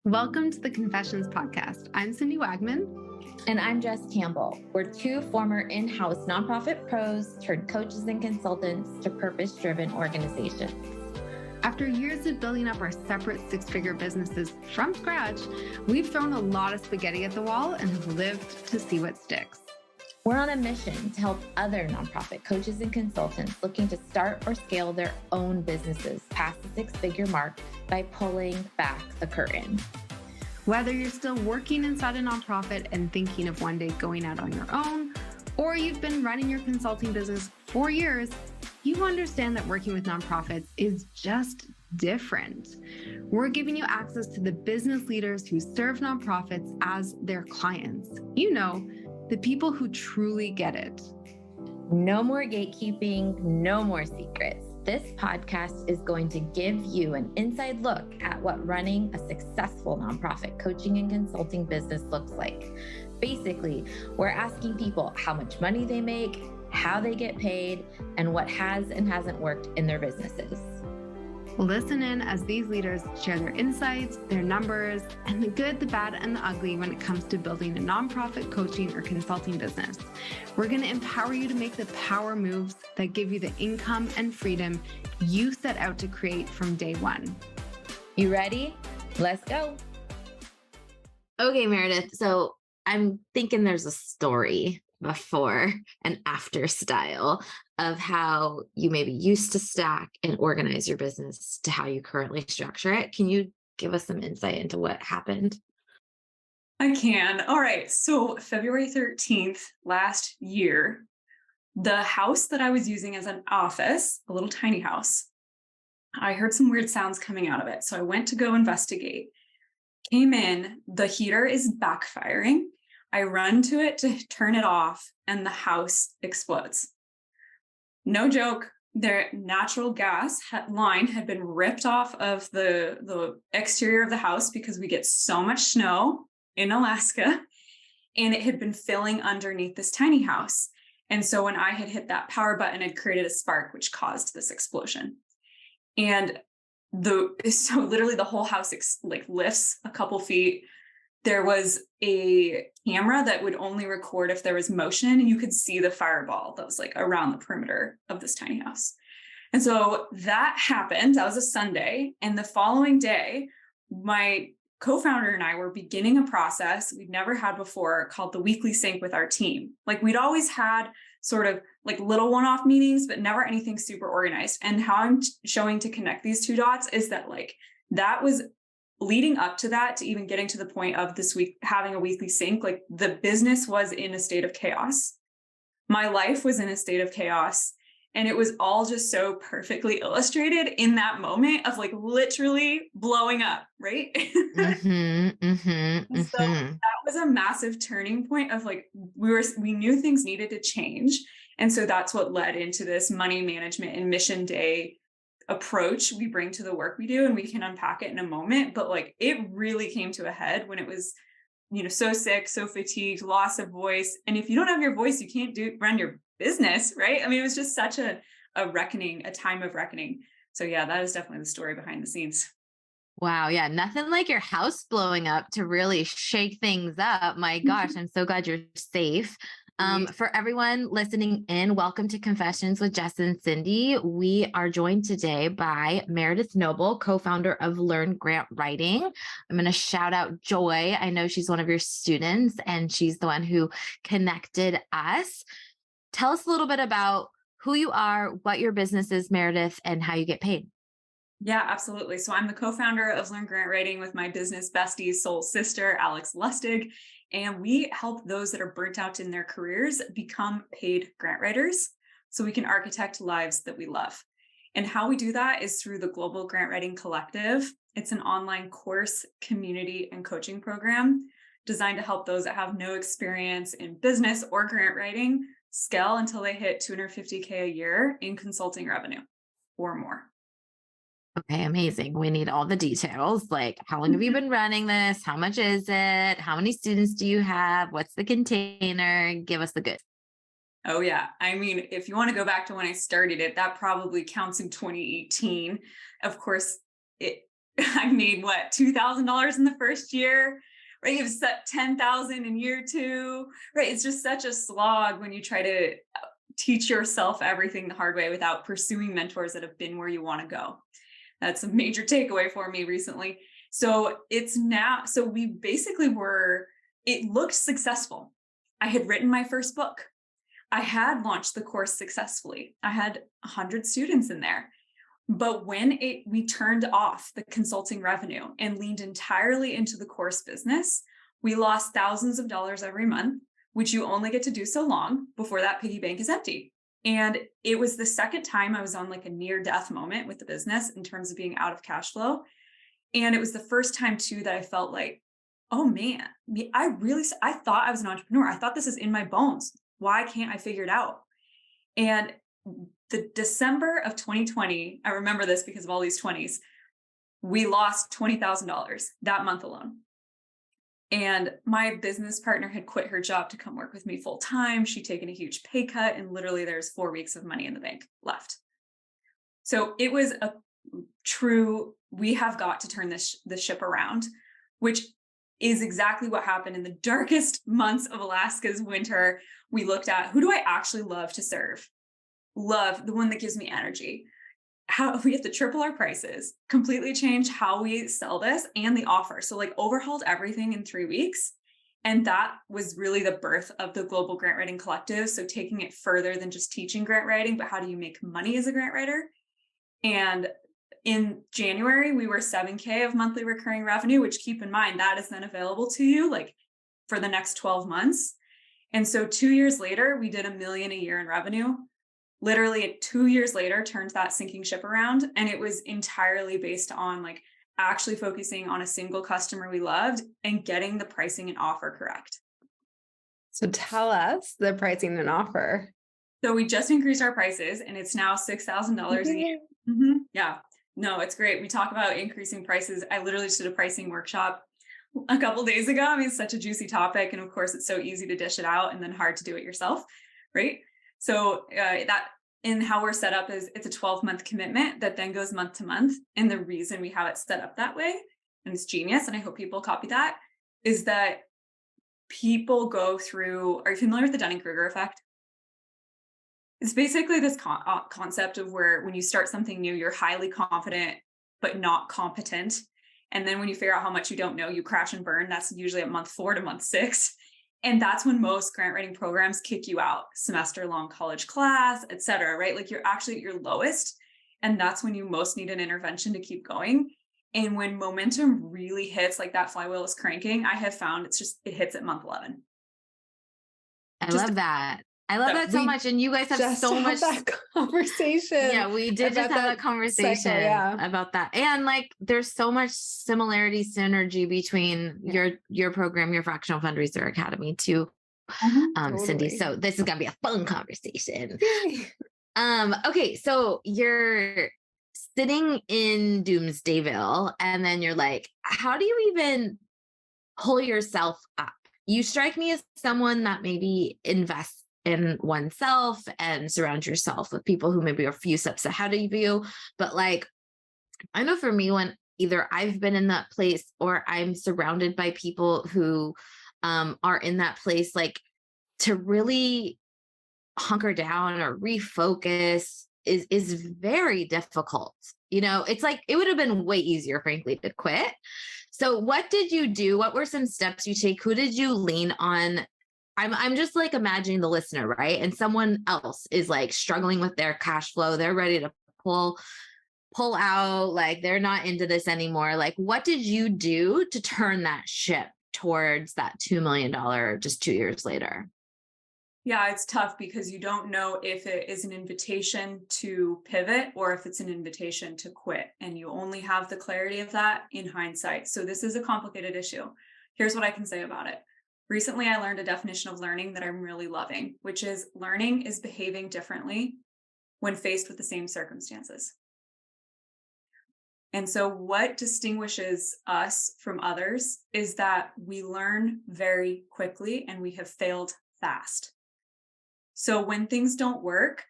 Welcome to the Confessions Podcast. I'm Cindy Wagman. And I'm Jess Campbell. We're two former in-house nonprofit pros turned coaches and consultants to purpose-driven organizations. After years of building up our separate six-figure businesses from scratch, we've thrown a lot of spaghetti at the wall and have lived to see what sticks. We're on a mission to help other nonprofit coaches and consultants looking to start or scale their own businesses past the six-figure mark by pulling back the curtain. Whether you're still working inside a nonprofit and thinking of one day going out on your own, or you've been running your consulting business for years, you understand that working with nonprofits is just different. We're giving you access to the business leaders who serve nonprofits as their clients. You know, the people who truly get it. No more gatekeeping, no more secrets. This podcast is going to give you an inside look at what running a successful nonprofit coaching and consulting business looks like. Basically, we're asking people how much money they make, how they get paid, and what has and hasn't worked in their businesses. Listen in as these leaders share their insights, their numbers, and the good, the bad, and the ugly when it comes to building a nonprofit coaching or consulting business. We're going to empower you to make the power moves that give you the income and freedom you set out to create from day one. You ready? Let's go. Okay, Meredith. So I'm thinking there's a story before and after style of how you maybe used to stack and organize your business to how you currently structure it. Can you give us some insight into what happened? I can. All right. So February 13th last year, the house that I was using as an office, a little tiny house, I heard some weird sounds coming out of it. So I went to go investigate. Came in, the heater is backfiring. I run to it to turn it off and the house explodes. No joke. Their natural gas line had been ripped off of the exterior of the house because we get so much snow in Alaska, and it had been filling underneath this tiny house. And so when I had hit that power button, it created a spark, which caused this explosion. And so literally the whole house lifts a couple feet. There was a camera that would only record if there was motion, and you could see the fireball that was like around the perimeter of this tiny house. And so that happened. That was a Sunday. And the following day, my co-founder and I were beginning a process we'd never had before called the weekly sync with our team. Like we'd always had sort of like little one-off meetings, but never anything super organized. And how I'm showing to connect these two dots is that that was leading up to that, to even getting to the point of this week having a weekly sync. Like the business was in a state of chaos. My life was in a state of chaos. And it was all just so perfectly illustrated in that moment of literally blowing up, right? So that was a massive turning point of we knew things needed to change. And so that's what led into this money management and mission day approach we bring to the work we do, and we can unpack it in a moment. But it really came to a head when it was, so sick, so fatigued, loss of voice. And if you don't have your voice, you can't run your business, right? I mean, it was just such a reckoning, a time of reckoning. So yeah, that is definitely the story behind the scenes. Wow. Yeah. Nothing like your house blowing up to really shake things up. My gosh, I'm so glad you're safe. For everyone listening in, welcome to Confessions with Jess and Cindy. We are joined today by Meredith Noble, co-founder of Learn Grant Writing. I'm going to shout out Joy. I know she's one of your students, and she's the one who connected us. Tell us a little bit about who you are, what your business is, Meredith, and how you get paid. Yeah, absolutely. So I'm the co-founder of Learn Grant Writing with my business bestie, soul sister, Alex Lustig. And we help those that are burnt out in their careers become paid grant writers so we can architect lives that we love. And how we do that is through the Global Grant Writing Collective. It's an online course, community, and coaching program designed to help those that have no experience in business or grant writing scale until they hit $250K a year in consulting revenue or more. Okay, amazing. We need all the details. Like, how long have you been running this? How much is it? How many students do you have? What's the container? Give us the goods. Oh, yeah. I mean, if you want to go back to when I started it, that probably counts in 2018. Of course, I made what, $2,000 in the first year, right? You've set 10,000 in year two, right? It's just such a slog when you try to teach yourself everything the hard way without pursuing mentors that have been where you want to go. That's a major takeaway for me recently. So we basically it looked successful. I had written my first book. I had launched the course successfully. I had 100 students in there. But when we turned off the consulting revenue and leaned entirely into the course business, we lost thousands of dollars every month, which you only get to do so long before that piggy bank is empty. And it was the second time I was on like a near death moment with the business in terms of being out of cash flow. And it was the first time too that I felt like, oh man, I thought I was an entrepreneur. I thought this is in my bones. Why can't I figure it out? And the December of 2020, I remember this because of all these 20s, we lost $20,000 that month alone. And my business partner had quit her job to come work with me full time. She'd taken a huge pay cut, and literally there's 4 weeks of money in the bank left. So it was a true, we have got to turn this ship around, which is exactly what happened in the darkest months of Alaska's winter. We looked at, who do I actually love to serve? Love the one that gives me energy. How we have to triple our prices, completely change how we sell this and the offer. So like overhauled everything in 3 weeks. And that was really the birth of the Global Grant Writing Collective. So taking it further than just teaching grant writing, but how do you make money as a grant writer? And in January, we were 7K of monthly recurring revenue, which keep in mind, that is then available to you like for the next 12 months. And so 2 years later, we did $1 million a year in revenue. Literally 2 years later, turned that sinking ship around. And it was entirely based on like actually focusing on a single customer we loved and getting the pricing and offer correct. So tell us the pricing and offer. So we just increased our prices and it's now $6,000 a year. Mm-hmm. Yeah, no, it's great. We talk about increasing prices. I literally just did a pricing workshop a couple days ago. I mean, it's such a juicy topic. And of course, it's so easy to dish it out and then hard to do it yourself, right? So that in how we're set up is it's a 12-month commitment that then goes month to month. And the reason we have it set up that way, and it's genius, and I hope people copy that, is that people go through, are you familiar with the Dunning-Kruger effect? It's basically this concept of where when you start something new, you're highly confident, but not competent. And then when you figure out how much you don't know, you crash and burn. That's usually at month 4 to month 6. And that's when most grant writing programs kick you out, semester-long college class, et cetera, right? Like you're actually at your lowest. And that's when you most need an intervention to keep going. And when momentum really hits, like that flywheel is cranking, I have found it hits at month 11. I love that. I love that so much. And you guys have so much that conversation. Yeah, we did just have that conversation about that. And like, there's so much similarity, synergy between your program, your Fractional Fundraiser Academy to Totally. Cindy. So this is going to be a fun conversation. Okay. So you're sitting in Doomsdayville and then you're like, how do you even pull yourself up? You strike me as someone that maybe invests in oneself and surround yourself with people who maybe are a few steps ahead of you. But like, I know for me, when either I've been in that place or I'm surrounded by people who are in that place, like to really hunker down or refocus is very difficult. You know, it's like, it would have been way easier, frankly, to quit. So what did you do? What were some steps you take? Who did you lean on? I'm just like imagining the listener, right? And someone else is like struggling with their cash flow. They're ready to pull out, like they're not into this anymore. Like, what did you do to turn that ship towards that $2 million just 2 years later? Yeah, it's tough because you don't know if it is an invitation to pivot or if it's an invitation to quit. And you only have the clarity of that in hindsight. So this is a complicated issue. Here's what I can say about it. Recently, I learned a definition of learning that I'm really loving, which is learning is behaving differently when faced with the same circumstances. And so what distinguishes us from others is that we learn very quickly and we have failed fast. So when things don't work,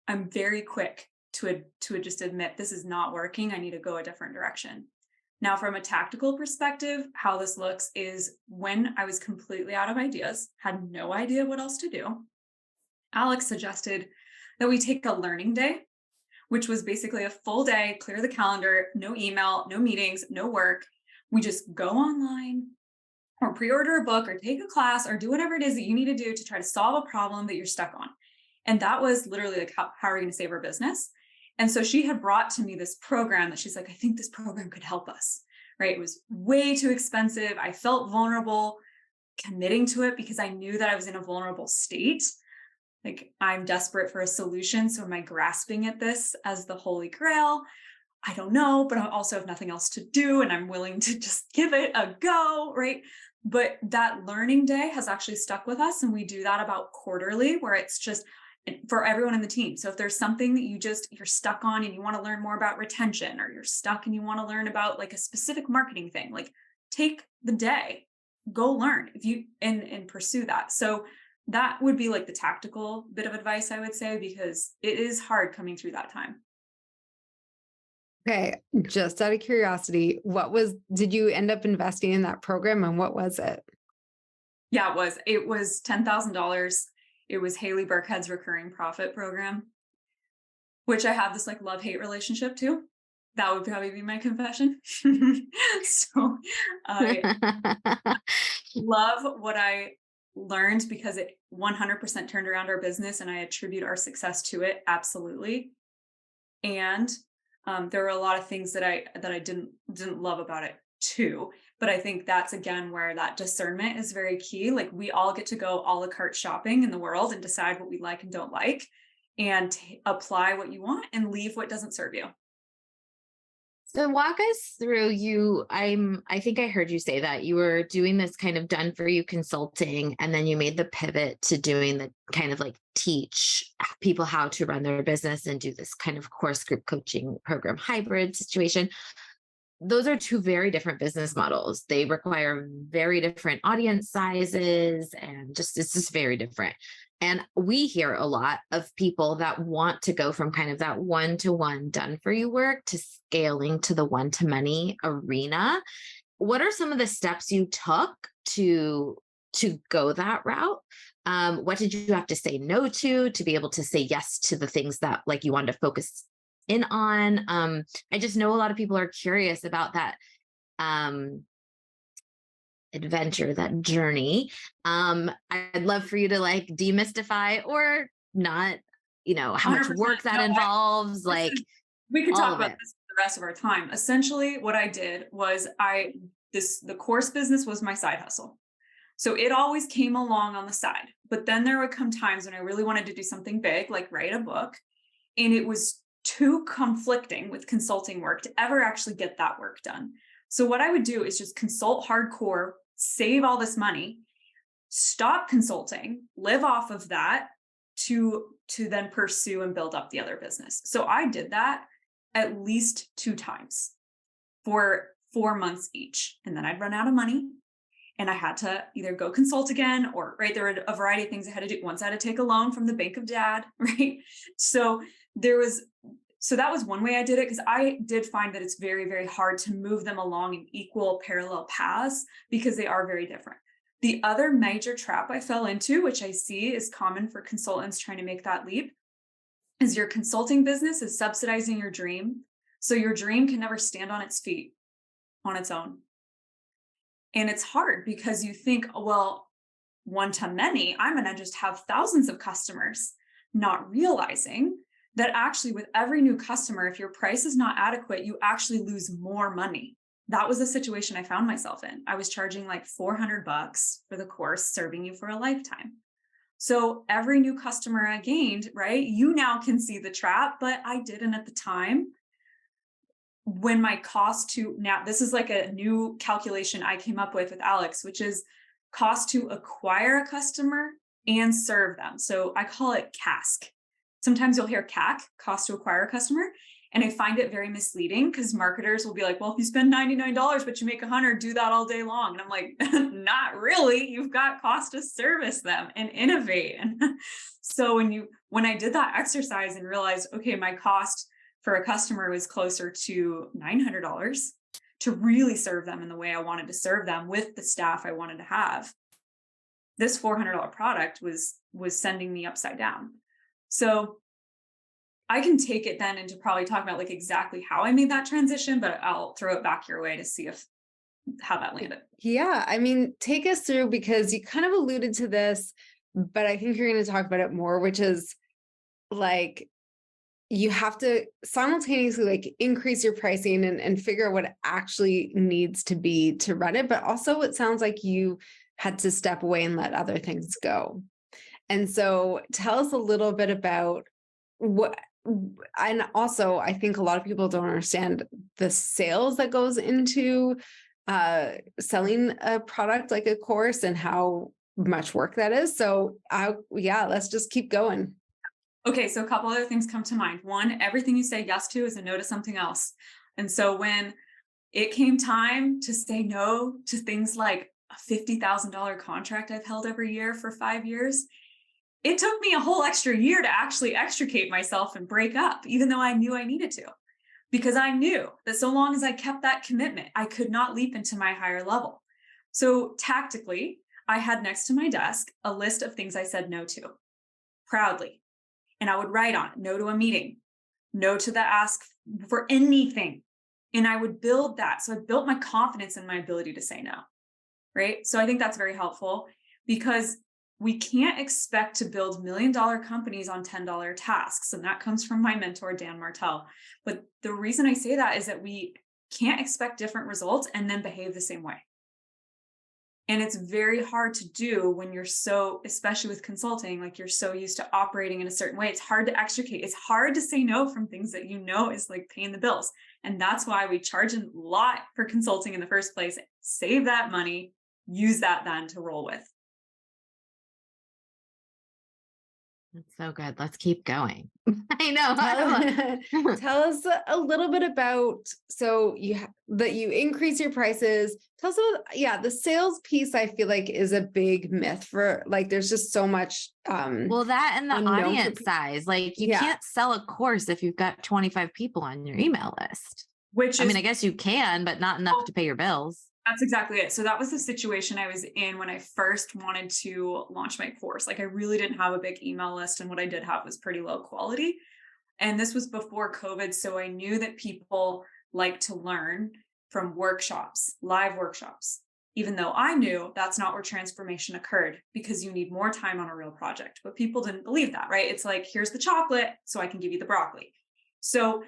I'm very quick to just admit this is not working. I need to go a different direction. Now, from a tactical perspective, how this looks is when I was completely out of ideas, had no idea what else to do, Alex suggested that we take a learning day, which was basically a full day, clear the calendar, no email, no meetings, no work. We just go online or pre-order a book or take a class or do whatever it is that you need to do to try to solve a problem that you're stuck on. And that was literally like, how are we going to save our business? And so she had brought to me this program that she's like, I think this program could help us, right? It was way too expensive. I felt vulnerable committing to it because I knew that I was in a vulnerable state. Like, I'm desperate for a solution. So am I grasping at this as the holy grail? I don't know, but I also have nothing else to do and I'm willing to just give it a go, right? But that learning day has actually stuck with us. And we do that about quarterly, where it's just for everyone in the team. So if there's something that you're stuck on and you want to learn more about retention, or you're stuck and you want to learn about like a specific marketing thing, like take the day, go learn if you and pursue that. So that would be like the tactical bit of advice, I would say, because it is hard coming through that time. Okay. Just out of curiosity, did you end up investing in that program and what was it? Yeah, it was $10,000. It was Haley Burkhead's recurring profit program, which I have this like love-hate relationship to. That would probably be my confession. So I love what I learned because it 100% turned around our business, and I attribute our success to it. Absolutely. And there were a lot of things that I didn't love about it too. But I think that's again where that discernment is very key. Like, we all get to go a la carte shopping in the world and decide what we like and don't like, and apply what you want and leave what doesn't serve you. So walk us through I think I heard you say that you were doing this kind of done for you consulting, and then you made the pivot to doing the kind of like teach people how to run their business and do this kind of course group coaching program hybrid situation. Those are two very different business models. They require very different audience sizes, and it's just very different. And we hear a lot of people that want to go from kind of that one-to-one done for you work to scaling to the one-to-many arena. What are some of the steps you took to go that route? What did you have to say no to be able to say yes to the things that like you wanted to focus in on? I just know a lot of people are curious about that adventure, that journey. I'd love for you to like demystify or not, how much work that involves. We could talk about it. this for the rest of our time. Essentially, what I did was the course business was my side hustle. So it always came along on the side, but then there would come times when I really wanted to do something big, like write a book. And it was too conflicting with consulting work to ever actually get that work done. So what I would do is just consult hardcore, save all this money, stop consulting, live off of that to then pursue and build up the other business. So I did that at least 2 times for 4 months each. And then I'd run out of money and I had to either go consult again, or right, there were a variety of things I had to do. Once I had to take a loan from the bank of dad, right? So that was one way I did it, because I did find that it's very, very hard to move them along in equal parallel paths because they are very different. The other major trap I fell into, which I see is common for consultants trying to make that leap, is your consulting business is subsidizing your dream. So your dream can never stand on its feet on its own. And it's hard because you think, well, one to many, I'm going to just have thousands of customers, not realizing that actually with every new customer, if your price is not adequate, you actually lose more money. That was the situation I found myself in. I was charging like $400 for the course, serving you for a lifetime. So every new customer I gained, right? You now can see the trap, but I didn't at the time. When my cost to, now this is like a new calculation I came up with Alex, which is cost to acquire a customer and serve them. So I call it CASC. Sometimes you'll hear CAC, cost to acquire a customer. And I find it very misleading because marketers will be like, well, if you spend $99, but you make $100, do that all day long. And I'm like, not really. You've got cost to service them and innovate. And so when I did that exercise and realized, okay, my cost for a customer was closer to $900 to really serve them in the way I wanted to serve them with the staff I wanted to have, this $400 product was sending me upside down. So I can take it then into probably talking about like exactly how I made that transition, but I'll throw it back your way to see how that landed. Yeah. I mean, take us through, because you kind of alluded to this, but I think you're going to talk about it more, which is like, you have to simultaneously like increase your pricing and figure out what it actually needs to be to run it. But also it sounds like you had to step away and let other things go. And so tell us a little bit about what, and also I think a lot of people don't understand the sales that goes into selling a product like a course and how much work that is. So let's just keep going. Okay, so a couple other things come to mind. One, everything you say yes to is a no to something else. And so when it came time to say no to things like a $50,000 contract I've held every year for 5 years, it took me a whole extra year to actually extricate myself and break up, even though I knew I needed to, because I knew that so long as I kept that commitment, I could not leap into my higher level. So tactically, I had next to my desk a list of things I said no to proudly. And I would write on it, no to a meeting, no to the ask for anything. And I would build that. So I built my confidence in my ability to say no, right? So I think that's very helpful, because we can't expect to build $1 million companies on $10 tasks. And that comes from my mentor, Dan Martell. But the reason I say that is that we can't expect different results and then behave the same way. And it's very hard to do when you're so, especially with consulting, like you're so used to operating in a certain way. It's hard to extricate. It's hard to say no from things that you know is like paying the bills. And that's why we charge a lot for consulting in the first place. Save that money, use that then to roll with. That's so good. Let's keep going. I know. Tell us a little bit about, so that you increase your prices. Tell us about, the sales piece. I feel like is a big myth for like, there's just so much. Well, that and the audience size, like you can't sell a course if you've got 25 people on your email list. I mean, I guess you can, but not enough to pay your bills. That's exactly it. So that was the situation I was in when I first wanted to launch my course. Like I really didn't have a big email list, and what I did have was pretty low quality. And this was before COVID. So I knew that people like to learn from workshops, live workshops, even though I knew that's not where transformation occurred, because you need more time on a real project. But people didn't believe that, right? It's like, here's the chocolate, so I can give you the broccoli. So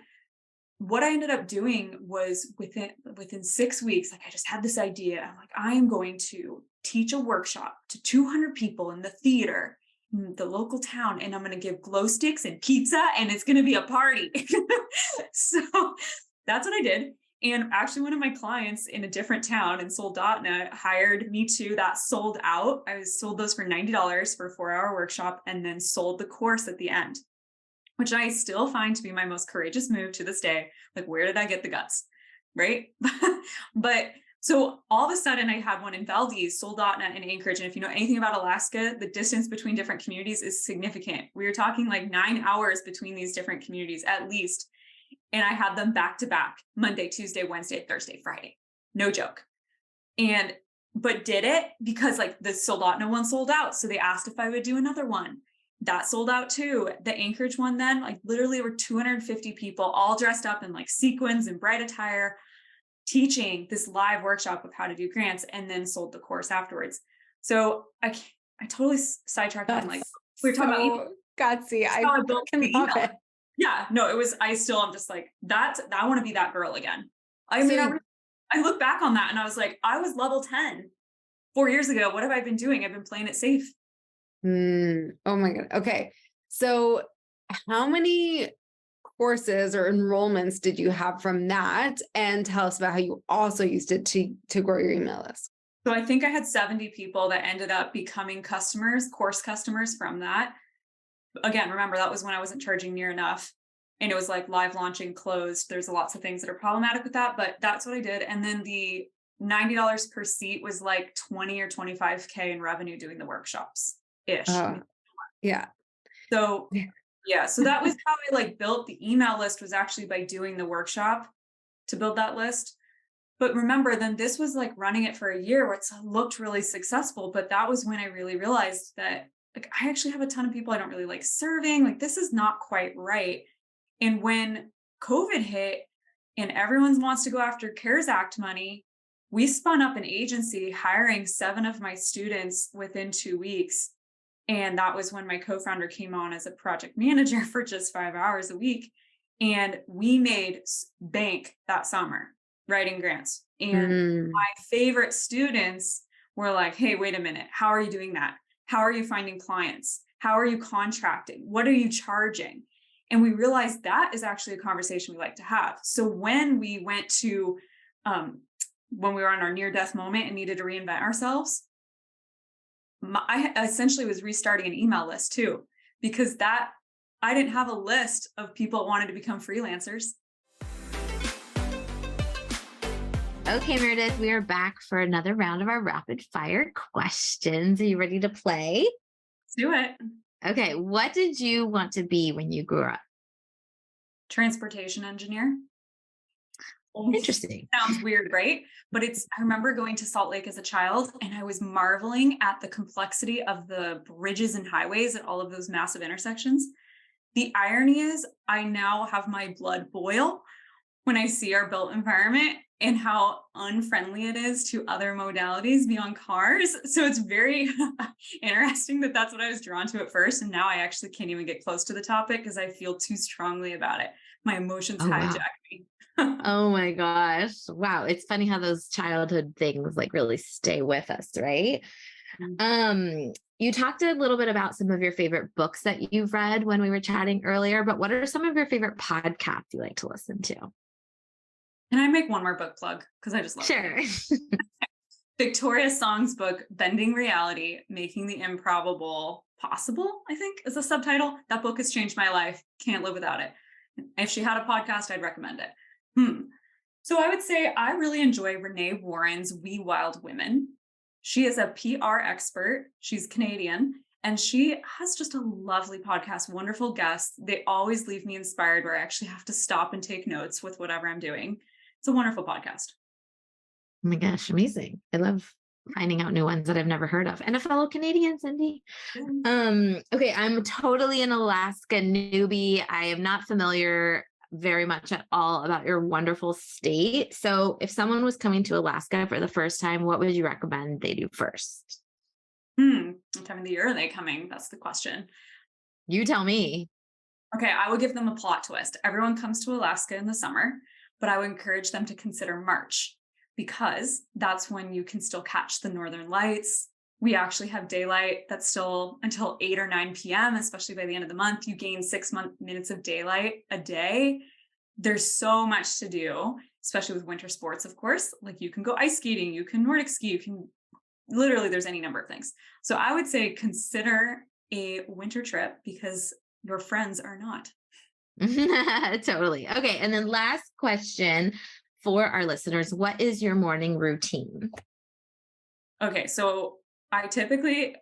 what I ended up doing was within 6 weeks, like I just had this idea. I'm like, I am going to teach a workshop to 200 people in the theater, in the local town, and I'm going to give glow sticks and pizza, and it's going to be a party. So that's what I did. And actually, one of my clients in a different town in Soldotna hired me to, that sold out. I sold those for $90 for a 4-hour workshop, and then sold the course at the end, which I still find to be my most courageous move to this day. Like, where did I get the guts? Right. But so all of a sudden I had one in Valdez, Soldotna, and Anchorage. And if you know anything about Alaska, the distance between different communities is significant. We were talking like 9 hours between these different communities at least. And I had them back to back, Monday, Tuesday, Wednesday, Thursday, Friday. No joke. But did it because like the Soldotna one sold out. So they asked if I would do another one. That sold out too. The Anchorage one then, like literally were 250 people all dressed up in like sequins and bright attire, teaching this live workshop of how to do grants, and then sold the course afterwards. So I totally sidetracked on like, we were talking about gutsy. I can love it. Yeah, no, it was, I'm just like, I want to be that girl again. I mean, I look back on that and I was like, I was level 10 4 years ago. What have I been doing? I've been playing it safe. Oh my God. Okay. So how many courses or enrollments did you have from that? And tell us about how you also used it to grow your email list. So I think I had 70 people that ended up becoming customers, course customers from that. Again, remember that was when I wasn't charging near enough. And it was like live launching closed. There's lots of things that are problematic with that, but that's what I did. And then the $90 per seat was like 20 or 25K in revenue doing the workshops ish. Yeah. So yeah, so that was how I like built the email list, was actually by doing the workshop to build that list. But remember, then this was like running it for a year where it looked really successful. But that was when I really realized that like I actually have a ton of people I don't really like serving. Like this is not quite right. And when COVID hit and everyone wants to go after CARES Act money, we spun up an agency hiring 7 of my students within 2 weeks. And that was when my co-founder came on as a project manager for just 5 hours a week. And we made bank that summer writing grants. And my favorite students were like, hey, wait a minute. How are you doing that? How are you finding clients? How are you contracting? What are you charging? And we realized that is actually a conversation we like to have. So when we went to, when we were on our near-death moment and needed to reinvent ourselves, I essentially was restarting an email list too, because that I didn't have a list of people that wanted to become freelancers. Okay, Meredith, we are back for another round of our rapid fire questions. Are you ready to play? Let's do it. Okay. What did you want to be when you grew up? Transportation engineer. Interesting. Sounds weird, right? But I remember going to Salt Lake as a child and I was marveling at the complexity of the bridges and highways at all of those massive intersections. The irony is I now have my blood boil when I see our built environment and how unfriendly it is to other modalities beyond cars. So it's very interesting that that's what I was drawn to at first. And now I actually can't even get close to the topic because I feel too strongly about it. My emotions hijack me. Oh my gosh. Wow. It's funny how those childhood things like really stay with us, right? You talked a little bit about some of your favorite books that you've read when we were chatting earlier, but what are some of your favorite podcasts you like to listen to? Can I make one more book plug? Because I just love it. Sure. Victoria Song's book, Bending Reality, Making the Improbable Possible, I think is the subtitle. That book has changed my life. Can't live without it. If she had a podcast, I'd recommend it. So I would say I really enjoy Renee Warren's We Wild Women. She is a PR expert. She's Canadian, and she has just a lovely podcast, wonderful guests. They always leave me inspired where I actually have to stop and take notes with whatever I'm doing. It's a wonderful podcast. Oh my gosh, amazing. I love finding out new ones that I've never heard of. And a fellow Canadian, Cindy. Okay, I'm totally an Alaska newbie. I am not familiar very much at all about your wonderful state. So if someone was coming to Alaska for the first time, what would you recommend they do first? What time of the year are they coming? That's the question. You tell me. Okay, I would give them a plot twist. Everyone comes to Alaska in the summer, but I would encourage them to consider March because that's when you can still catch the northern lights. We actually have daylight that's still until 8 or 9 p.m., especially by the end of the month. You gain 6 minutes of daylight a day. There's so much to do, especially with winter sports, of course. Like you can go ice skating, you can Nordic ski, you can literally, there's any number of things. So I would say consider a winter trip because your friends are not. Totally. Okay. And then last question for our listeners, what is your morning routine? Okay. So I typically,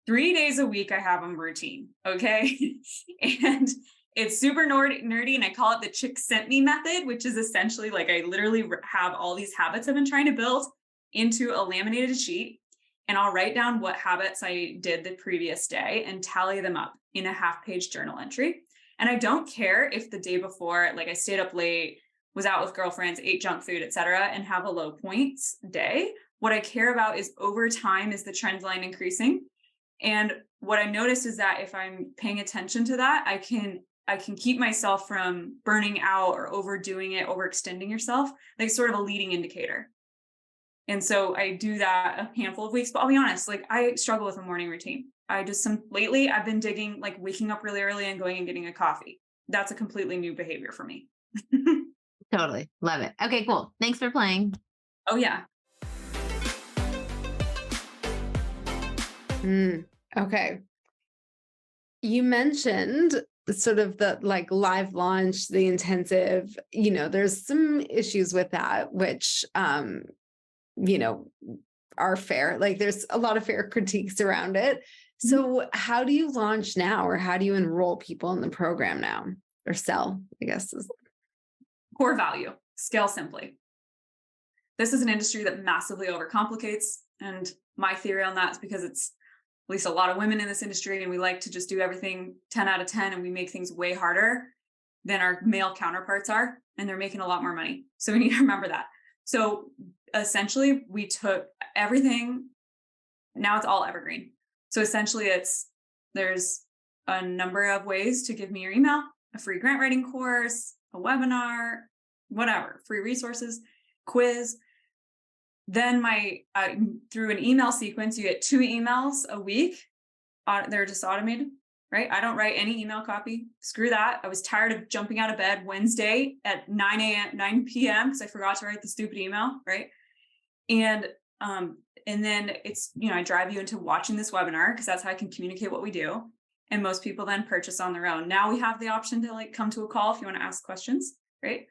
3 days a week, I have a routine. Okay. And it's super nerdy. And I call it the chick sent me method, which is essentially like, I literally have all these habits I've been trying to build into a laminated sheet. And I'll write down what habits I did the previous day and tally them up in a half-page journal entry. And I don't care if the day before, like I stayed up late, was out with girlfriends, ate junk food, etc., and have a low points day. What I care about is over time, is the trend line increasing? And what I noticed is that if I'm paying attention to that, I can keep myself from burning out or overdoing it, overextending yourself, like sort of a leading indicator. And so I do that a handful of weeks, but I'll be honest, like I struggle with a morning routine. Lately I've been digging, like waking up really early and going and getting a coffee. That's a completely new behavior for me. Totally. Love it. Okay, cool. Thanks for playing. Oh yeah. Okay. You mentioned sort of the like live launch, the intensive, there's some issues with that, which, are fair. Like there's a lot of fair critiques around it. So how do you launch now, or how do you enroll people in the program now, or sell, I guess is core value, scale simply. This is an industry that massively overcomplicates. And my theory on that is because it's at least a lot of women in this industry, and we like to just do everything 10 out of 10, and we make things way harder than our male counterparts are, and they're making a lot more money. So we need to remember that. So essentially we took everything, now it's all evergreen. So essentially there's a number of ways to give me your email, a free grant writing course, a webinar, whatever, free resources, quiz. Then through an email sequence, you get 2 emails a week. They're just automated, right? I don't write any email copy. Screw that. I was tired of jumping out of bed Wednesday at 9 p.m. because I forgot to write the stupid email, right? And then it's, I drive you into watching this webinar because that's how I can communicate what we do. And most people then purchase on their own. Now we have the option to like come to a call if you want to ask questions, right?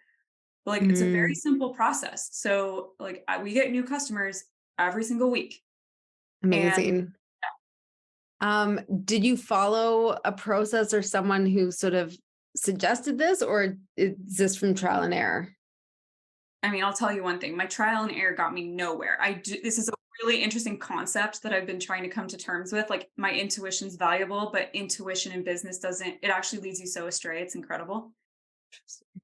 But like it's a very simple process. So like we get new customers every single week. Amazing. And, did you follow a process or someone who sort of suggested this, or is this from trial and error? I mean, I'll tell you one thing. My trial and error got me nowhere. This is a really interesting concept that I've been trying to come to terms with. Like my intuition's valuable, but intuition in business it actually leads you so astray. It's incredible.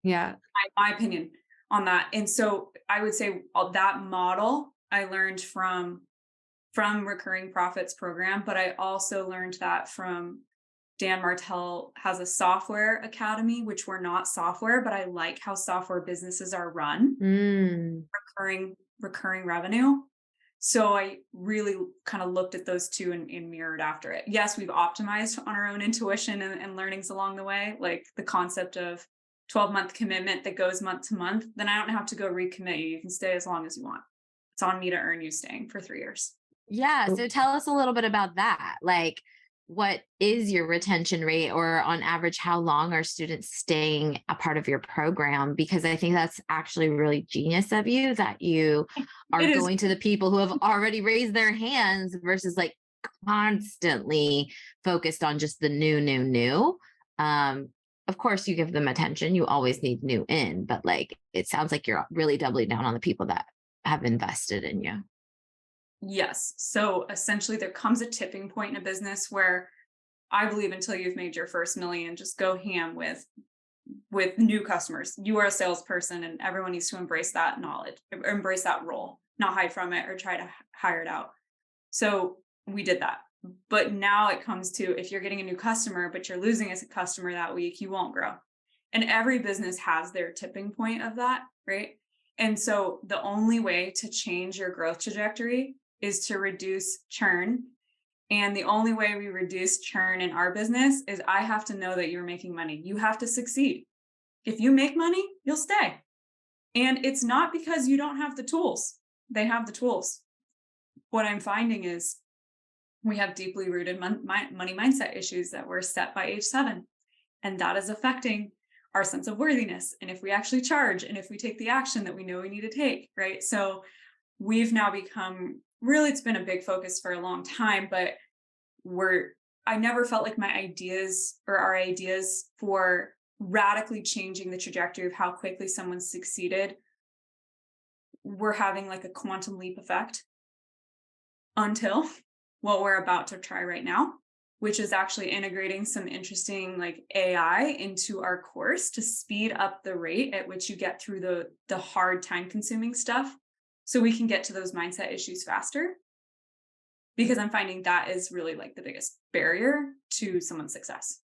Yeah. My opinion on that. And so I would say that model I learned from Recurring Profits program, but I also learned that from Dan Martell has a software academy, which we're not software, but I like how software businesses are run, recurring revenue. So I really kind of looked at those two and mirrored after it. Yes, we've optimized on our own intuition and learnings along the way, like the concept of 12-month commitment that goes month to month. Then I don't have to go recommit you. You can stay as long as you want. It's on me to earn you staying for 3 years. Yeah. So tell us a little bit about that. Like, what is your retention rate, or on average, how long are students staying a part of your program? Because I think that's actually really genius of you, that you are going to the people who have already raised their hands versus like constantly focused on just the new. Of course, you give them attention. You always need new in, but like, it sounds like you're really doubling down on the people that have invested in you. Yes. So essentially there comes a tipping point in a business where I believe until you've made your first million, just go ham with new customers. You are a salesperson, and everyone needs to embrace that knowledge, embrace that role, not hide from it or try to hire it out. So we did that. But now it comes to, if you're getting a new customer, but you're losing as a customer that week, you won't grow. And every business has their tipping point of that, right? And so the only way to change your growth trajectory is to reduce churn. And the only way we reduce churn in our business is I have to know that you're making money. You have to succeed. If you make money, you'll stay. And it's not because you don't have the tools. They have the tools. What I'm finding is we have deeply rooted money mindset issues that were set by age 7. And that is affecting our sense of worthiness. And if we actually charge, and if we take the action that we know we need to take, right? So we've now become, really, it's been a big focus for a long time, but I never felt like my ideas or our ideas for radically changing the trajectory of how quickly someone succeeded were having like a quantum leap effect until what we're about to try right now, which is actually integrating some interesting like AI into our course to speed up the rate at which you get through the hard time consuming stuff, so we can get to those mindset issues faster. Because I'm finding that is really like the biggest barrier to someone's success.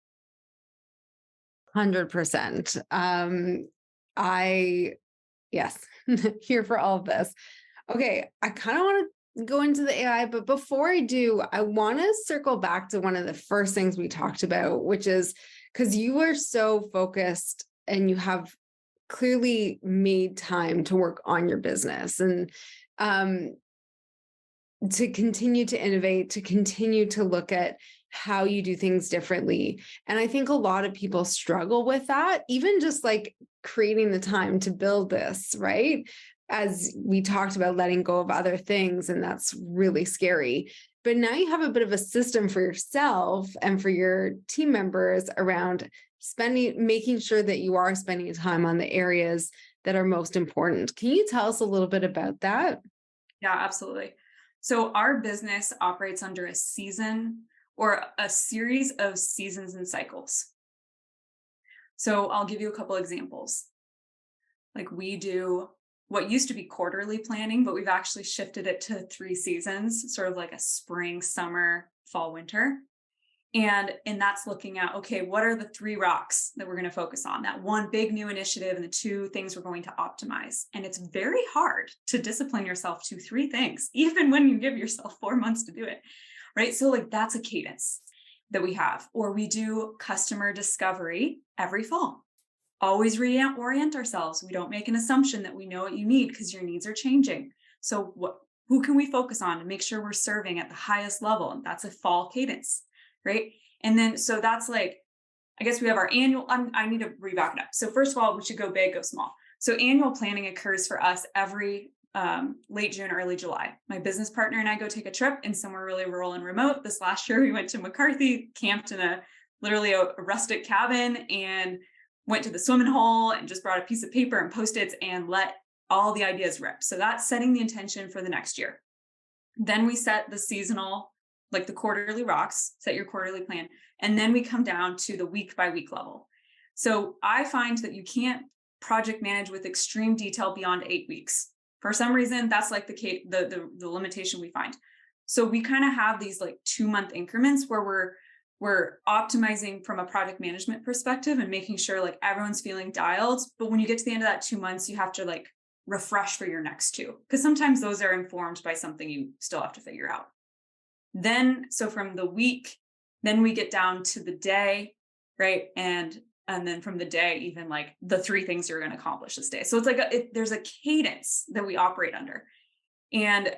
100%. Yes, here for all of this. Okay. I kind of want to go into the AI, but before I do, I want to circle back to one of the first things we talked about, which is because you are so focused and you have clearly made time to work on your business. And to continue to innovate, to continue to look at how you do things differently. And I think a lot of people struggle with that, even just like creating the time to build this, right? As we talked about letting go of other things, and that's really scary. But now you have a bit of a system for yourself and for your team members around making sure that you are spending time on the areas that are most important. Can you tell us a little bit about that? Yeah, absolutely. So our business operates under a season or a series of seasons and cycles. So I'll give you a couple examples. Like we do what used to be quarterly planning, but we've actually shifted it to 3 seasons, sort of like a spring, summer, fall, winter. And that's looking at, okay, what are the 3 rocks that we're going to focus on? That one big new initiative and the 2 things we're going to optimize. And it's very hard to discipline yourself to 3 things, even when you give yourself 4 months to do it, right? So like that's a cadence that we have. Or we do customer discovery every fall. Always reorient ourselves. We don't make an assumption that we know what you need because your needs are changing. So who can we focus on to make sure we're serving at the highest level? And that's a fall cadence. Right. And then, so that's like, I guess we have our annual, I need to reback it up. So first of all, we should go big, go small. So annual planning occurs for us every late June, early July. My business partner and I go take a trip in somewhere really rural and remote. This last year, we went to McCarthy, camped in literally a rustic cabin, and went to the swimming hole and just brought a piece of paper and Post-its and let all the ideas rip. So that's setting the intention for the next year. Then we set the seasonal, like the quarterly rocks, set your quarterly plan. And then we come down to the week by week level. So I find that you can't project manage with extreme detail beyond 8 weeks. For some reason, that's like the limitation we find. So we kind of have these like 2-month increments where we're optimizing from a project management perspective and making sure like everyone's feeling dialed. But when you get to the end of that 2 months, you have to like refresh for your next 2, because sometimes those are informed by something you still have to figure out. Then, so from the week, then we get down to the day, right? And then from the day, even like the 3 things you're going to accomplish this day. So it's like there's a cadence that we operate under. And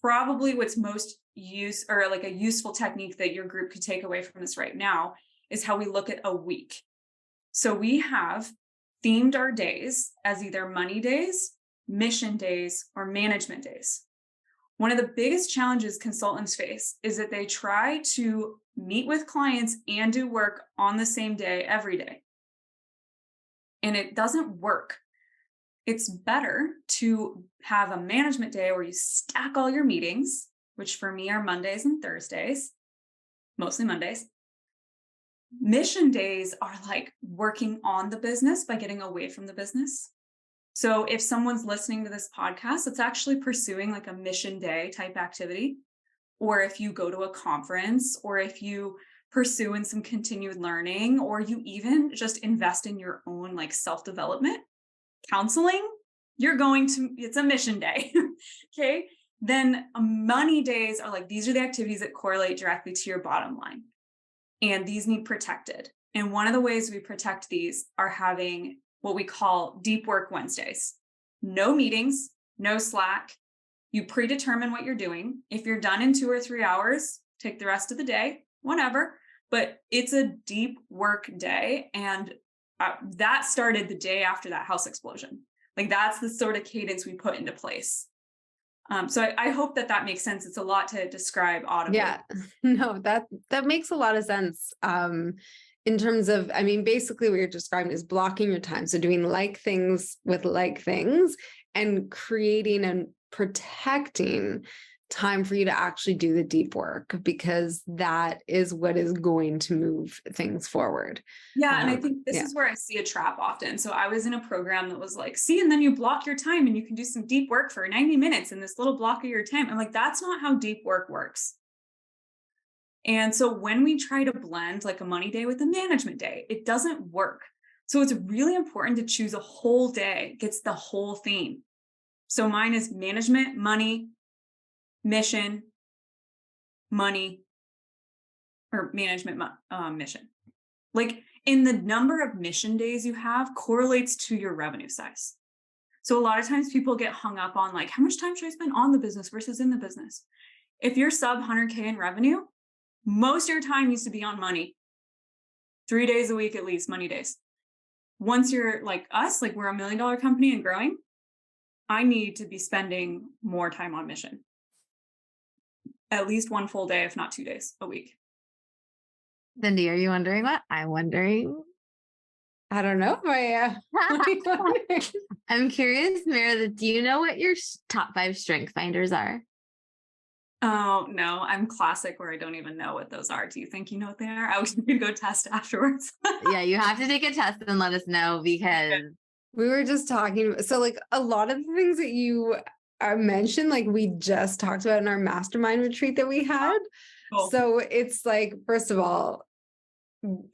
probably what's most a useful technique that your group could take away from this right now is how we look at a week. So we have themed our days as either money days, mission days, or management days. One of the biggest challenges consultants face is that they try to meet with clients and do work on the same day every day. And it doesn't work. It's better to have a management day where you stack all your meetings, which for me are Mondays and Thursdays, mostly Mondays. Mission days are like working on the business by getting away from the business. So if someone's listening to this podcast, it's actually pursuing like a mission day type activity. Or if you go to a conference, or if you pursue in some continued learning, or you even just invest in your own like self-development, counseling, it's a mission day. Okay. Then money days are like, these are the activities that correlate directly to your bottom line. And these need protected. And one of the ways we protect these are having what we call deep work Wednesdays. No meetings, no Slack. You predetermine what you're doing. If you're done in 2 or 3 hours, take the rest of the day, whatever. But it's a deep work day. And that started the day after that house explosion. Like that's the sort of cadence we put into place. So I hope that makes sense. It's a lot to describe audibly. Yeah, no, that makes a lot of sense. In terms of, I mean, basically what you're describing is blocking your time. So doing like things with like things and creating and protecting time for you to actually do the deep work, because that is what is going to move things forward. Yeah. And I think this is where I see a trap often. So I was in a program that was like, see, and then you block your time and you can do some deep work for 90 minutes in this little block of your time. I'm like, that's not how deep work works. And so when we try to blend like a money day with a management day, it doesn't work. So it's really important to choose a whole day, gets the whole theme. So mine is management, money, mission, money, or management, mission. Like in the number of mission days you have correlates to your revenue size. So a lot of times people get hung up on like, how much time should I spend on the business versus in the business? If you're sub 100K in revenue, most of your time needs to be on money. 3 days a week, at least, money days. Once you're like us, like we're $1 million company and growing, I need to be spending more time on mission. At least 1 full day, if not 2 days a week. Cindy, are you wondering what I'm wondering? I don't know if I am. I'm curious, Meredith, do you know what your top 5 strength finders are? Oh, no, I'm classic where I don't even know what those are. Do you think you know what they are? I was going to go test afterwards. Yeah, you have to take a test and let us know because we were just talking. So like a lot of the things that you mentioned, like we just talked about in our mastermind retreat that we had. Cool. So it's like, first of all,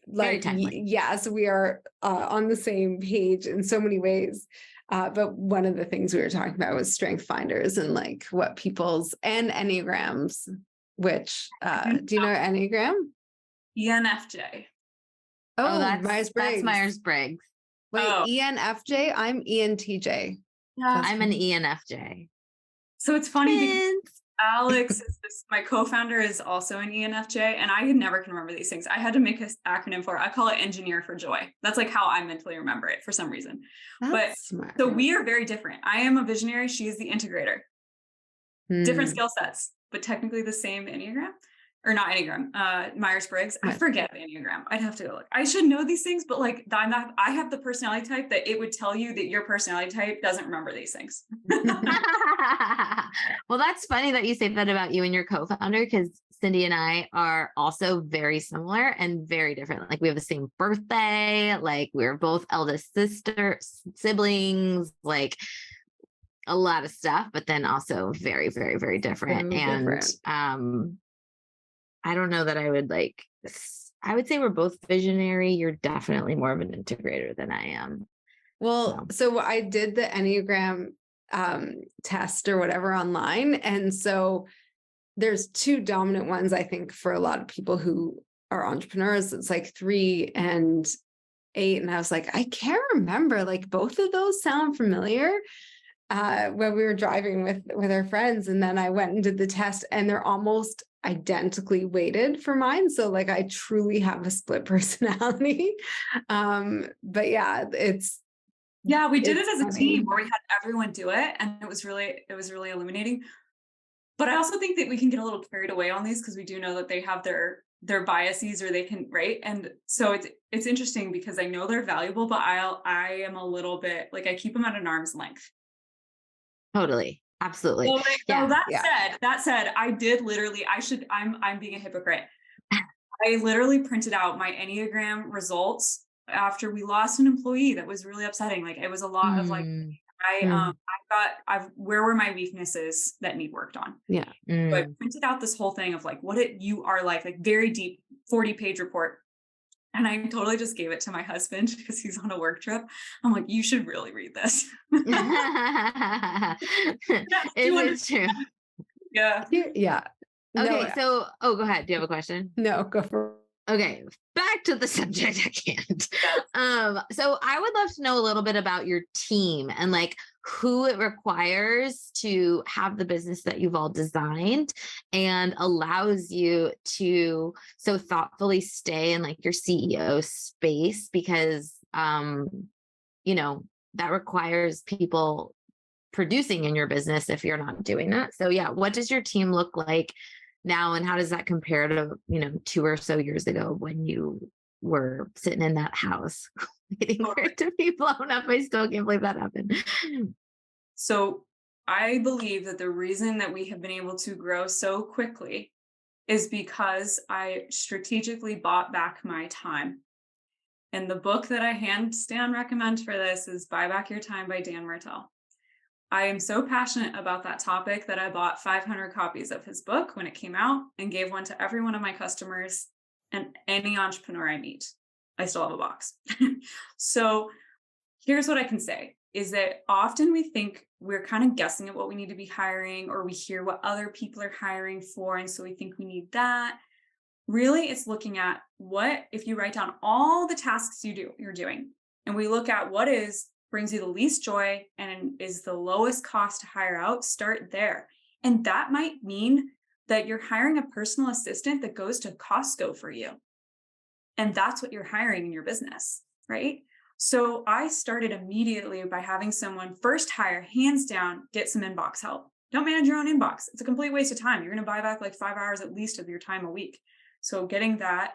like, yes, we are on the same page in so many ways. But one of the things we were talking about was strength finders and like what people's and Enneagrams, which do you know Enneagram? ENFJ. Oh, that's Myers-Briggs. Wait, ENFJ? I'm ENTJ. I'm an ENFJ. So it's funny because Alex my co-founder is also an ENFJ, and I never can remember these things. I had to make an acronym for it. I call it engineer for joy. That's like how I mentally remember it for some reason. That's smart. So we are very different. I am a visionary. She is the integrator. Different skill sets, but technically the same Enneagram. Or not Enneagram, Myers-Briggs. I forget the Enneagram. I'd have to go look. I should know these things, but like I have the personality type that it would tell you that your personality type doesn't remember these things. Well, that's funny that you say that about you and your co-founder, because Cindy and I are also very similar and very different. Like we have the same birthday, like we're both eldest siblings, like a lot of stuff, but then also very, very, very different. I don't know that I would say we're both visionary. You're definitely more of an integrator than I am. Well, so I did the Enneagram test or whatever online. And so there's 2 dominant ones, I think, for a lot of people who are entrepreneurs. It's like 3 and 8. And I was like, I can't remember. Like both of those sound familiar when we were driving with our friends. And then I went and did the test and they're almost identically weighted for mine. So like I truly have a split personality. But yeah, we did it as a team where we had everyone do it. And it was really illuminating. But I also think that we can get a little carried away on these because we do know that they have their biases or they can, right? And so it's interesting because I know they're valuable, but I am a little bit like I keep them at an arm's length. Totally. Absolutely. So that said, I did literally, I'm being a hypocrite. I literally printed out my Enneagram results after we lost an employee. That was really upsetting. Like it was a lot of like, where were my weaknesses that need worked on? Yeah. So I printed out this whole thing of like, what you are like very deep 40-page report. And I totally just gave it to my husband because he's on a work trip. I'm like, you should really read this. Is it true? Yeah. Yeah. Okay. So, go ahead. Do you have a question? No, go for it. Okay, back to the subject at hand. So I would love to know a little bit about your team and like who it requires to have the business that you've all designed and allows you to so thoughtfully stay in like your CEO space because, that requires people producing in your business if you're not doing that. So yeah, what does your team look like now, and how does that compare to 2 or so years ago when you were sitting in that house waiting for it to be blown up? I still can't believe that happened. So I believe that the reason that we have been able to grow so quickly is because I strategically bought back my time. And the book that I hands down recommend for this is Buy Back Your Time by Dan Martell. I am so passionate about that topic that I bought 500 copies of his book when it came out and gave one to every one of my customers and any entrepreneur I meet. I still have a box. So here's what I can say is that often we think we're kind of guessing at what we need to be hiring, or we hear what other people are hiring for. And so we think we need that. Really, it's looking at what, if you write down all the tasks you're doing, and we look at what is brings you the least joy and is the lowest cost to hire out, start there. And that might mean that you're hiring a personal assistant that goes to Costco for you. And that's what you're hiring in your business, right? So I started immediately by having someone first hire, hands down, get some inbox help. Don't manage your own inbox. It's a complete waste of time. You're going to buy back like 5 hours at least of your time a week. So getting that.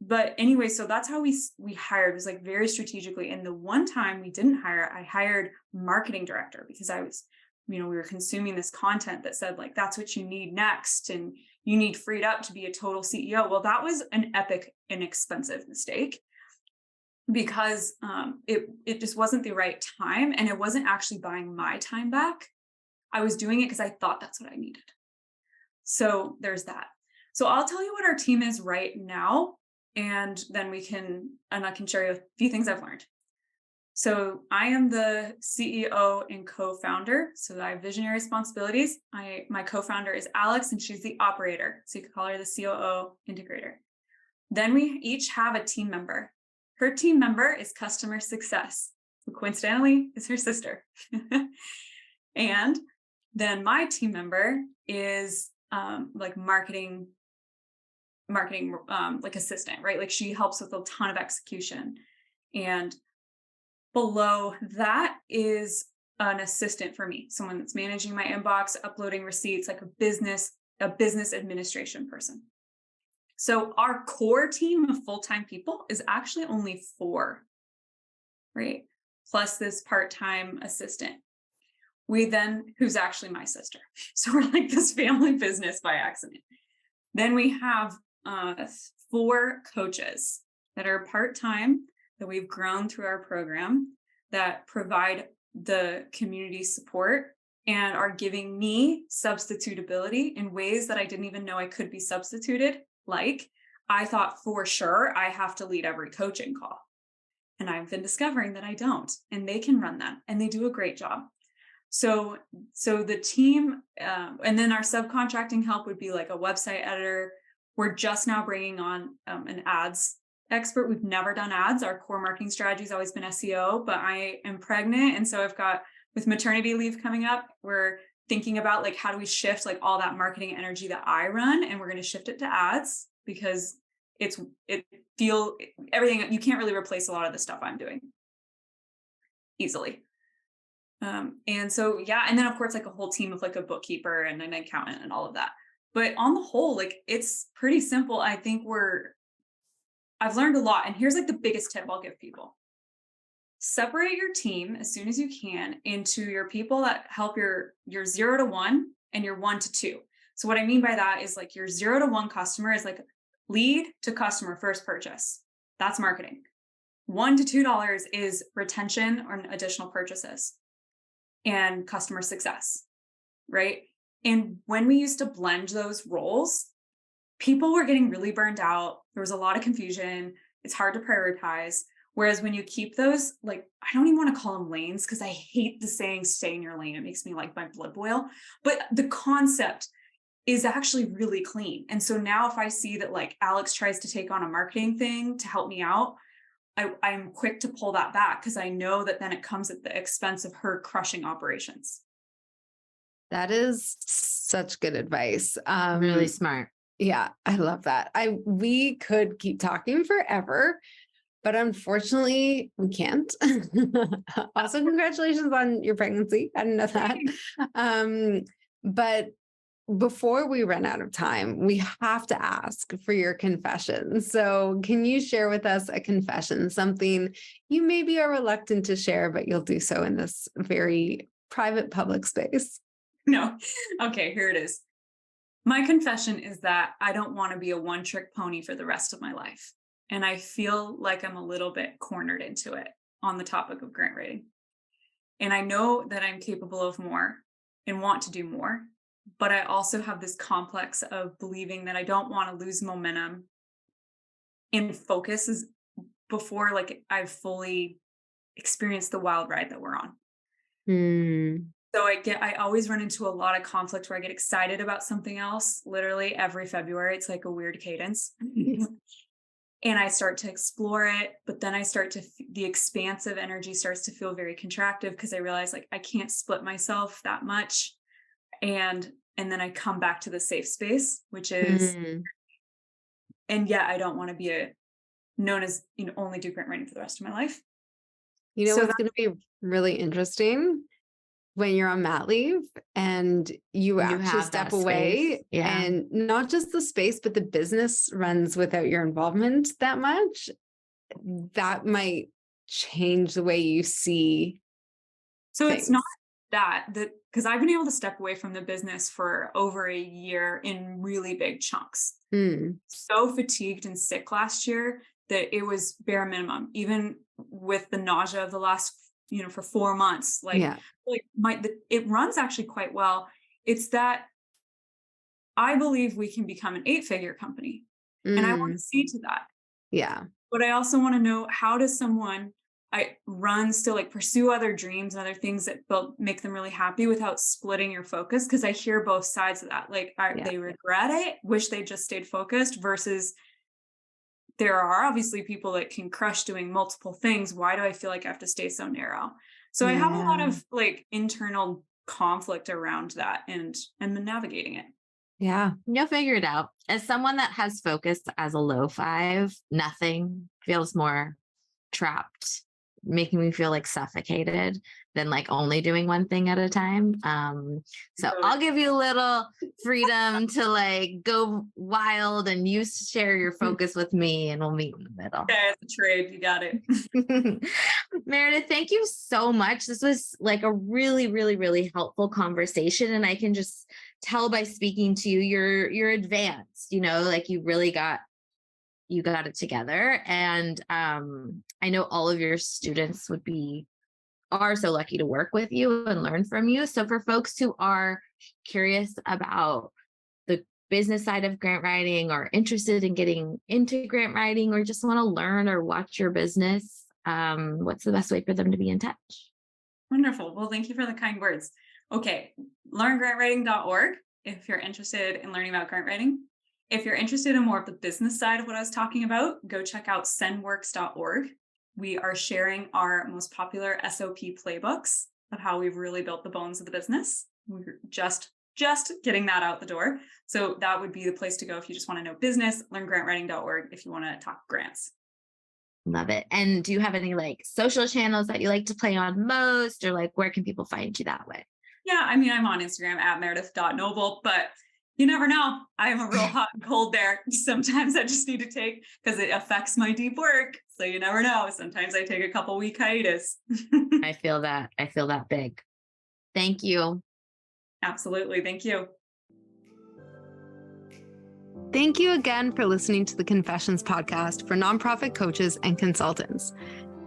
But anyway, so that's how we hired, was like very strategically. And the one time we didn't hire, I hired marketing director because I was, we were consuming this content that said like, that's what you need next. And you need freed up to be a total CEO. Well, that was an epic and expensive mistake because it just wasn't the right time. And it wasn't actually buying my time back. I was doing it because I thought that's what I needed. So there's that. So I'll tell you what our team is right now. And then I can share you a few things I've learned. So I am the CEO and co-founder. So I have visionary responsibilities. My co-founder is Alex, and she's the operator. So you could call her the COO integrator. Then we each have a team member. Her team member is customer success, who coincidentally is her sister. And then my team member is like marketing like assistant, right? Like she helps with a ton of execution. And below that is an assistant for me, someone that's managing my inbox, uploading receipts, like a business administration person. So our core team of full-time people is actually only 4, right? Plus this part-time assistant. Who's actually my sister. So we're like this family business by accident. Then we have 4 coaches that are part-time that we've grown through our program that provide the community support and are giving me substitutability in ways that I didn't even know I could be substituted. Like I thought for sure I have to lead every coaching call. And I've been discovering that I don't, and they can run them and they do a great job. So the team, and then our subcontracting help would be like a website editor. We're just now bringing on an ads expert. We've never done ads. Our core marketing strategy has always been SEO, but I am pregnant. And so with maternity leave coming up, we're thinking about like, how do we shift like all that marketing energy that I run? And we're going to shift it to ads because everything, you can't really replace a lot of the stuff I'm doing easily. And so, yeah. And then of course, like a whole team of like a bookkeeper and an accountant and all of that. But on the whole, like it's pretty simple. I think I've learned a lot. And here's like the biggest tip I'll give people. Separate your team as soon as you can into your people that help your 0 to 1 and your 1 to 2. So what I mean by that is like your 0 to 1 customer is like lead to customer first purchase. That's marketing. $1 to $2 is retention or additional purchases and customer success, right? And when we used to blend those roles, people were getting really burned out. There was a lot of confusion. It's hard to prioritize. Whereas when you keep those, like, I don't even want to call them lanes because I hate the saying stay in your lane. It makes me like my blood boil. But the concept is actually really clean. And so now if I see that like Alex tries to take on a marketing thing to help me out, I'm quick to pull that back because I know that then it comes at the expense of her crushing operations. That is such good advice. Really smart. Yeah, I love that. We could keep talking forever, but unfortunately we can't. Also, congratulations on your pregnancy. I didn't know that. But before we run out of time, we have to ask for your confession. So can you share with us a confession, something you maybe are reluctant to share, but you'll do so in this very private public space? No. Okay, here it is. My confession is that I don't want to be a one-trick pony for the rest of my life. And I feel like I'm a little bit cornered into it on the topic of grant writing. And I know that I'm capable of more and want to do more. But I also have this complex of believing that I don't want to lose momentum in focus before like I've fully experienced the wild ride that we're on. So I always run into a lot of conflict where I get excited about something else. Literally every February, it's like a weird cadence. and I start to explore it, but then I start to, the expansive energy starts to feel very contractive because I realize like I can't split myself that much. And then I come back to the safe space, which is, and yet I don't want to be known as, only do grant writing for the rest of my life. So what's going to be really interesting when you're on mat leave and you actually step away and not just the space, but the business runs without your involvement that much, that might change the way you see. So things. It's not that because I've been able to step away from the business for over a year in really big chunks. So fatigued and sick last year that it was bare minimum, even with the nausea of the last, for 4 months, it runs actually quite well. It's that I believe we can become an 8-figure company and I want to see to that. Yeah. But I also want to know, how does someone still pursue other dreams and other things that will make them really happy without splitting your focus? Because I hear both sides of that. They regret it, wish they just stayed focused, versus there are obviously people that can crush doing multiple things. Why do I feel like I have to stay so narrow? So I have a lot of internal conflict around that and navigating it. Yeah. You'll figure it out. As someone that has focus as a low 5, nothing feels more trapped, making me feel suffocated than only doing one thing at a time. So I'll give you a little freedom to go wild, and you share your focus with me and we'll meet in the middle. Okay, it's a trade. You got it. Meredith, thank you so much. This was a really, really, really helpful conversation. And I can just tell by speaking to you, you're advanced, you really got it together. And I know all of your students are so lucky to work with you and learn from you. So for folks who are curious about the business side of grant writing, or interested in getting into grant writing, or just want to learn or watch your business, what's the best way for them to be in touch? Wonderful. Well, thank you for the kind words. Okay. LearnGrantWriting.org if you're interested in learning about grant writing. If you're interested in more of the business side of what I was talking about, go check out sendworks.org. We are sharing our most popular SOP playbooks of how we've really built the bones of the business. We're just getting that out the door. So that would be the place to go if you just want to know business. LearnGrantWriting.org if you want to talk grants. Love it. And do you have any social channels that you like to play on most, or where can people find you that way? Yeah, I'm on Instagram at Meredith.Noble, but you never know. I am a real hot and cold there. Sometimes I just need to take, because it affects my deep work. So you never know. Sometimes I take a couple week hiatus. I feel that big. Thank you. Absolutely. Thank you. Thank you again for listening to the Confessions podcast for nonprofit coaches and consultants.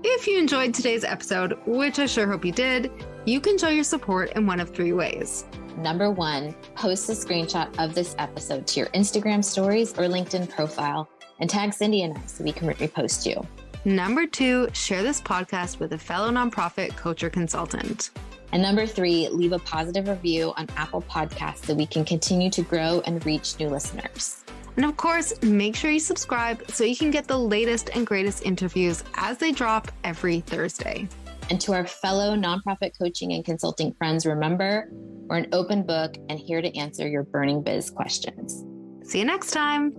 If you enjoyed today's episode, which I sure hope you did, you can show your support in one of 3 ways. Number 1, post a screenshot of this episode to your Instagram stories or LinkedIn profile and tag Cindy and I so we can repost you. Number 2, share this podcast with a fellow nonprofit coach or consultant. And number 3, leave a positive review on Apple Podcasts so we can continue to grow and reach new listeners. And of course, make sure you subscribe so you can get the latest and greatest interviews as they drop every Thursday. And to our fellow nonprofit coaching and consulting friends, remember, we're an open book and here to answer your burning biz questions. See you next time.